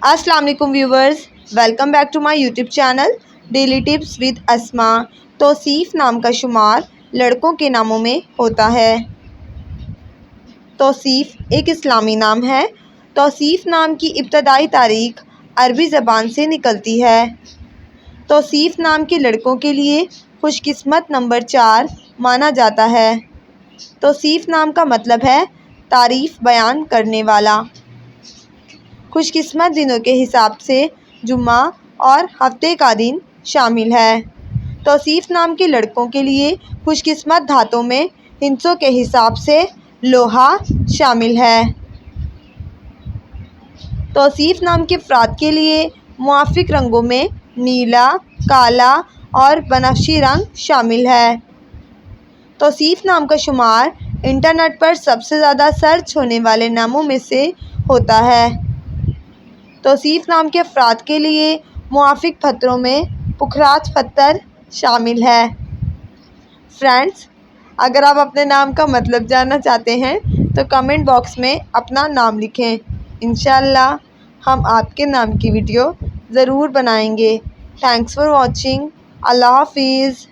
السلام علیکم viewers, welcome back to my YouTube channel daily tips with Asma. توصیف نام کا شمار لڑکوں کے ناموں میں ہوتا ہے۔ توصیف ایک اسلامی نام ہے۔ توصیف نام کی ابتدائی تاریخ عربی زبان سے نکلتی ہے۔ توصیف نام کے لڑکوں کے لیے خوش قسمت نمبر 4 مانا جاتا ہے۔ توصیف نام کا مطلب ہے تعریف بیان کرنے والا۔ خوش قسمت دنوں کے حساب سے جمعہ اور ہفتے کا دن شامل ہے۔ توصیف نام کے لڑکوں کے لیے خوش قسمت دھاتوں میں ہندسوں کے حساب سے لوہا شامل ہے۔ توصیف نام کے افراد کے لیے موافق رنگوں میں نیلا، کالا اور بنفشی رنگ شامل ہے۔ توصیف نام کا شمار انٹرنیٹ پر سب سے زیادہ سرچ ہونے والے ناموں میں سے ہوتا ہے۔ توصیف نام کے افراد کے لیے موافق پتھروں میں پکھرات پتھر شامل ہے۔ فرینڈز، اگر آپ اپنے نام کا مطلب جاننا چاہتے ہیں تو کمنٹ باکس میں اپنا نام لکھیں۔ انشاءاللہ ہم آپ کے نام کی ویڈیو ضرور بنائیں گے۔ Thanks for watching. اللہ حافظ۔